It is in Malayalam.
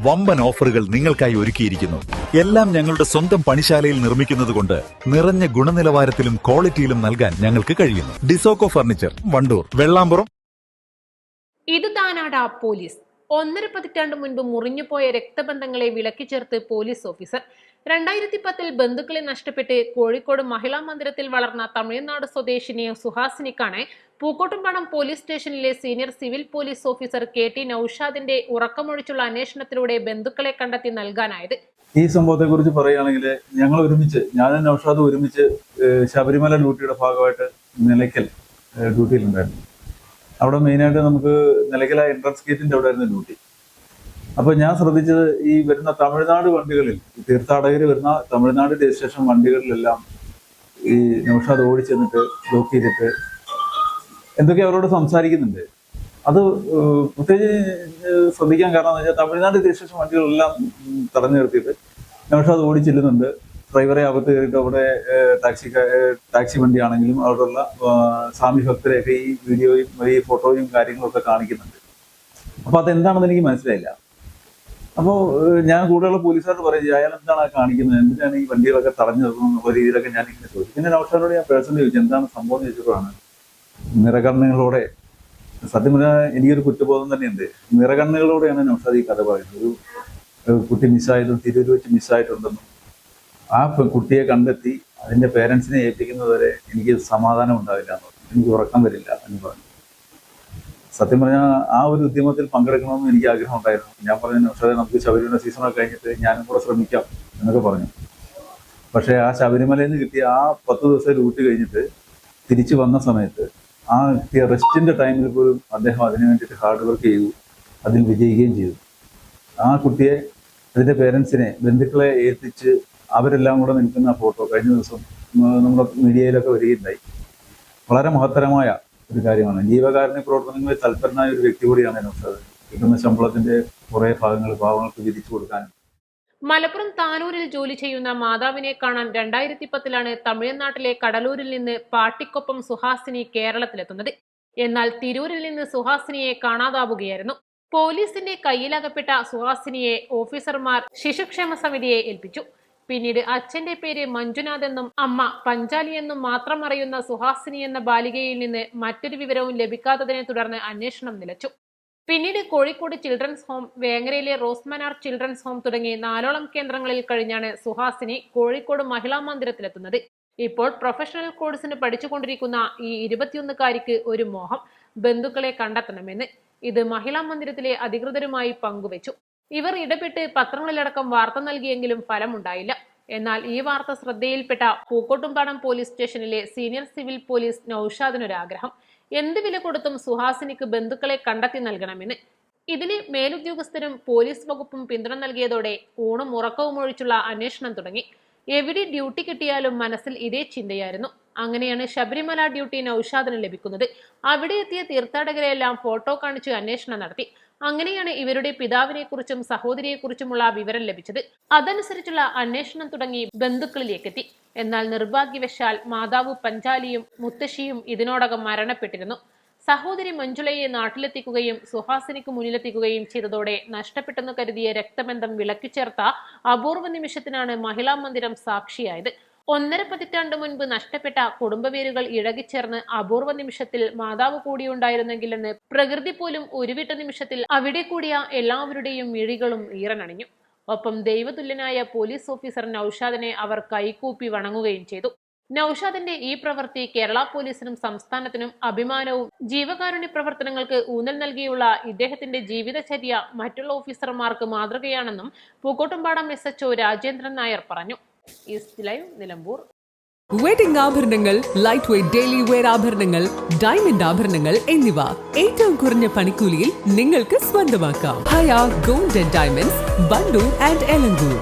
വമ്പൻ ഓഫറുകൾ നിങ്ങൾക്കായി ഒരുക്കിയിരിക്കുന്നു. എല്ലാം ഞങ്ങളുടെ സ്വന്തം പണിശാലയിൽ നിർമ്മിക്കുന്നതുകൊണ്ട് നിറഞ്ഞ ഗുണനിലവാരത്തിലും ക്വാളിറ്റിയിലും നൽകാൻ ഞങ്ങൾക്ക് കഴിയുന്നു. ഡിസോക്കോ ഫർണിച്ചർ, വണ്ടൂർ, വെള്ളാമ്പുറം. ഇത് താനാടാ പോലീസ്. 1.5 പതിറ്റാണ്ട് മുൻപ് മുറിഞ്ഞുപോയ രക്തബന്ധങ്ങളെ വിളക്കിച്ചേർത്ത് പോലീസ് ഓഫീസർ. 2010 ബന്ധുക്കളെ നഷ്ടപ്പെട്ട് കോഴിക്കോട് മഹിളാ മന്ദിരത്തിൽ വളർന്ന തമിഴ്നാട് സ്വദേശിനി സുഹാസിനിക്കാണ് പൂക്കോട്ടുംപാടം പോലീസ് സ്റ്റേഷനിലെ senior civil police officer KT നൌഷാദിന്റെ ഉറക്കമൊഴിച്ചുള്ള അന്വേഷണത്തിലൂടെ ബന്ധുക്കളെ കണ്ടെത്തി നൽകാനായത്. ഈ സംഭവത്തെക്കുറിച്ച് പറയുകയാണെങ്കിൽ ഞങ്ങൾ ഞാനും നൌഷാദും ഒരുമിച്ച് ശബരിമല ഡ്യൂട്ടിയുടെ ഭാഗമായിട്ട് നിലയ്ക്കൽ ഡ്യൂട്ടിയിലുണ്ടായിരുന്നു. അവിടെ മെയിനായിട്ട് നമുക്ക് നിലയ്ക്കൽ എൻട്രൻസ് ഗേറ്റിന്റെ അവിടെ ആയിരുന്നു ഡ്യൂട്ടി. അപ്പൊ ഞാൻ ശ്രദ്ധിച്ചത് ഈ വരുന്ന തമിഴ്നാട് വണ്ടികളിൽ, തീർത്ഥാടകർ വരുന്ന തമിഴ്നാട് രജിസ്ട്രേഷൻ വണ്ടികളിലെല്ലാം ഈ നൌഷാദ് ഓടിച്ചെന്നിട്ട് ബ്ലോക്ക് ചെയ്തിട്ട് എന്തൊക്കെ അവരോട് സംസാരിക്കുന്നുണ്ട്. അത് പ്രത്യേകിച്ച് ശ്രദ്ധിക്കാൻ കാരണം എന്ന് വെച്ചാൽ തമിഴ്നാട് രജിസ്ട്രേഷൻ വണ്ടികളെല്ലാം തടഞ്ഞു നിർത്തിയിട്ട് നൌഷാദ് ഓടിച്ചെല്ലുന്നുണ്ട്. ഡ്രൈവറെ അകത്ത് കയറിയിട്ട് അവിടെ ടാക്സി വണ്ടി ആണെങ്കിലും അവിടെയുള്ള സ്വാമി ഭക്തരെയൊക്കെ ഈ വീഡിയോയും ഈ ഫോട്ടോയും കാര്യങ്ങളൊക്കെ കാണിക്കുന്നുണ്ട്. അപ്പൊ അതെന്താണെന്ന് എനിക്ക് മനസ്സിലായില്ല. അപ്പോൾ ഞാൻ കൂടുതലുള്ള പോലീസുകാരോട് പറയും, അയാൾ എന്താണ് കാണിക്കുന്നത്, എന്തിനാണ് ഈ വണ്ടികളൊക്കെ തടഞ്ഞു നിർത്തുന്ന രീതിയിലൊക്കെ ഞാൻ ഇങ്ങനെ ചോദിച്ചു. പിന്നെ നൌഷാദിനോട് ഞാൻ പേഴ്സണലി ചോദിച്ചു എന്താണ് സംഭവം എന്ന് ചോദിച്ചപ്പോഴാണ് നിറകണ്ണുകളോടെ, സത്യം പറഞ്ഞാൽ എനിക്കൊരു കുറ്റബോധം തന്നെയുണ്ട്, നിറകണ്ണുകളോടെയാണ് നൌഷാദ് ഈ കഥ പറയുന്നത്. ഒരു കുട്ടി മിസ്സായതും തിരൂർ വെച്ച് മിസ്സായിട്ടുണ്ടെന്നും ആ കുട്ടിയെ കണ്ടെത്തി അതിന്റെ പേരൻസിനെ ഏൽപ്പിക്കുന്നതുവരെ എനിക്ക് സമാധാനം ഉണ്ടാവില്ല എന്ന് പറഞ്ഞു, എനിക്ക് ഉറക്കം വരില്ല എന്ന് പറഞ്ഞു. സത്യം പറഞ്ഞാൽ ആ ഒരു ഉദ്യമത്തിൽ പങ്കെടുക്കണമെന്ന് എനിക്ക് ആഗ്രഹം ഉണ്ടായിരുന്നു. ഞാൻ പറഞ്ഞു നൌഷാദെ, നമുക്ക് ശബരിമല സീസണൊക്കെ കഴിഞ്ഞിട്ട് ഞാനും കൂടെ ശ്രമിക്കാം എന്നൊക്കെ പറഞ്ഞു. പക്ഷേ ആ ശബരിമലയിൽ നിന്ന് കിട്ടിയ ആ 10 ദിവസം ഡ്യൂട്ടി കഴിഞ്ഞിട്ട് തിരിച്ചു വന്ന സമയത്ത് ആ കിട്ടിയ റെസ്റ്റിന്റെ ടൈമിൽ പോലും അദ്ദേഹം അതിനു വേണ്ടിയിട്ട് ഹാർഡ് വർക്ക് ചെയ്തു, അതിൽ വിജയിക്കുകയും ചെയ്തു. ആ കുട്ടിയെ, അതിന്റെ പേരൻസിനെ, ബന്ധുക്കളെ ഏൽപ്പിച്ച് അവരെല്ലാം കൂടെ നിൽക്കുന്ന ഫോട്ടോ കഴിഞ്ഞ ദിവസം നമ്മുടെ മീഡിയയിലൊക്കെ വരികയുണ്ടായി. വളരെ മഹത്തരമായ ഒരു കാര്യമാണ്. ജീവകാരുണ്യ പ്രവർത്തനങ്ങളിൽ തൽപരനായ ഒരു വ്യക്തി കൂടിയാണ് നൌഷാദ്. കിട്ടുന്ന ശമ്പളത്തിന്റെ കുറെ ഭാഗങ്ങൾ പാവങ്ങൾക്ക് വിധിച്ചു കൊടുക്കാനും. മലപ്പുറം താനൂരിൽ ജോലി ചെയ്യുന്ന മാതാവിനെ കാണാൻ 2010 തമിഴ്നാട്ടിലെ കടലൂരിൽ നിന്ന് പാട്ടിക്കൊപ്പം സുഹാസിനി കേരളത്തിലെത്തുന്നത്. എന്നാൽ തിരൂരിൽ നിന്ന് സുഹാസിനിയെ കാണാതാവുകയായിരുന്നു. പോലീസിന്റെ കയ്യിലകപ്പെട്ട സുഹാസിനിയെ ഓഫീസർമാർ ശിശുക്ഷേമ സമിതിയെ ഏൽപ്പിച്ചു. പിന്നീട് അച്ഛന്റെ പേര് മഞ്ജുനാഥ് എന്നും അമ്മ പഞ്ചാലി എന്നും മാത്രം അറിയുന്ന സുഹാസിനി എന്ന ബാലികയിൽ നിന്ന് മറ്റൊരു വിവരവും ലഭിക്കാത്തതിനെ തുടർന്ന് അന്വേഷണം നിലച്ചു. പിന്നീട് കോഴിക്കോട് ചിൽഡ്രൻസ് ഹോം, വേങ്ങരയിലെ റോസ്മനാർ ചിൽഡ്രൻസ് ഹോം തുടങ്ങി 4ഓളം കേന്ദ്രങ്ങളിൽ കഴിഞ്ഞാണ് സുഹാസിനി കോഴിക്കോട് മഹിളാ മന്ദിരത്തിലെത്തുന്നത്. ഇപ്പോൾ പ്രൊഫഷണൽ കോഴ്സിന് പഠിച്ചുകൊണ്ടിരിക്കുന്ന ഈ 21-കാരിക്ക് ഒരു മോഹം, ബന്ധുക്കളെ കണ്ടെത്തണമെന്ന്. ഇത് മഹിളാ മന്ദിരത്തിലെ അധികൃതരുമായി പങ്കുവച്ചു. ഇവർ ഇടപെട്ട് പത്രങ്ങളിലടക്കം വാർത്ത നൽകിയെങ്കിലും ഫലമുണ്ടായില്ല. എന്നാൽ ഈ വാർത്ത ശ്രദ്ധയിൽപ്പെട്ട പൂക്കോട്ടുംപാടം പോലീസ് സ്റ്റേഷനിലെ സീനിയർ സിവിൽ പോലീസ് നൌഷാദിനൊരാഗ്രഹം, എന്ത് വില കൊടുത്തും സുഹാസിനിക്ക് ബന്ധുക്കളെ കണ്ടെത്തി നൽകണമെന്ന്. ഇതിന് മേലുദ്യോഗസ്ഥരും പോലീസ് വകുപ്പും പിന്തുണ നൽകിയതോടെ ഊണും ഉറക്കവും ഒഴിച്ചുള്ള അന്വേഷണം തുടങ്ങി. എവിടെ ഡ്യൂട്ടി കിട്ടിയാലും മനസ്സിൽ ഇതേ ചിന്തയായിരുന്നു. അങ്ങനെയാണ് ശബരിമല ഡ്യൂട്ടി നൌഷാദിന് ലഭിക്കുന്നത്. അവിടെ എത്തിയ തീർത്ഥാടകരെല്ലാം ഫോട്ടോ കാണിച്ച് അന്വേഷണം നടത്തി. അങ്ങനെയാണ് ഇവരുടെ പിതാവിനെ കുറിച്ചും സഹോദരിയെക്കുറിച്ചുമുള്ള വിവരം ലഭിച്ചത്. അതനുസരിച്ചുള്ള അന്വേഷണം തുടങ്ങി ബന്ധുക്കളിലേക്കെത്തി. എന്നാൽ നിർഭാഗ്യവശാൽ മാതാവ് പഞ്ചാലിയും മുത്തശ്ശിയും ഇതിനോടകം മരണപ്പെട്ടിരുന്നു. സഹോദരി മഞ്ജുളയെ നാട്ടിലെത്തിക്കുകയും സുഹാസിനിക്ക് മുന്നിലെത്തിക്കുകയും ചെയ്തതോടെ നഷ്ടപ്പെട്ടെന്ന് കരുതിയ രക്തബന്ധം വിളക്കിച്ചേർത്ത അപൂർവ നിമിഷത്തിനാണ് മഹിളാ മന്ദിരം സാക്ഷിയായത്. 1.5 പതിറ്റാണ്ട് മുൻപ് നഷ്ടപ്പെട്ട കുടുംബവേരുകൾ ഇഴകിച്ചേർന്ന് അപൂർവ നിമിഷത്തിൽ മാതാവ് കൂടിയുണ്ടായിരുന്നെങ്കിലെന്ന് പ്രകൃതി പോലും ഉരുവിട്ട നിമിഷത്തിൽ അവിടെ കൂടിയ എല്ലാവരുടെയും മിഴികളും ഈറനണിഞ്ഞു. ഒപ്പം ദൈവതുല്യനായ പോലീസ് ഓഫീസർ നൌഷാദിനെ അവർ കൈകൂപ്പി വണങ്ങുകയും ചെയ്തു. നൌഷാദിന്റെ ഈ പ്രവൃത്തി കേരള പോലീസിനും സംസ്ഥാനത്തിനും അഭിമാനവും, ജീവകാരുണ്യ പ്രവർത്തനങ്ങൾക്ക് ഊന്നൽ നൽകിയുള്ള ഇദ്ദേഹത്തിന്റെ ജീവിതചര്യ മറ്റുള്ള ഓഫീസർമാർക്ക് മാതൃകയാണെന്നും പൂക്കോട്ടുംപാടം SHO രാജേന്ദ്രൻ നായർ പറഞ്ഞു. East live, Nilambur. വെഡിംഗ് ആഭരണങ്ങൾ, ലൈറ്റ് വെയ്റ്റ് ഡെയിലി വെയർ ആഭരണങ്ങൾ, ഡയമണ്ട് ആഭരണങ്ങൾ എന്നിവ ഏറ്റവും കുറഞ്ഞ പണിക്കൂലിയിൽ നിങ്ങൾക്ക് സ്വന്തമാക്കാം. Haya gold and diamonds, Bandur and Elankur.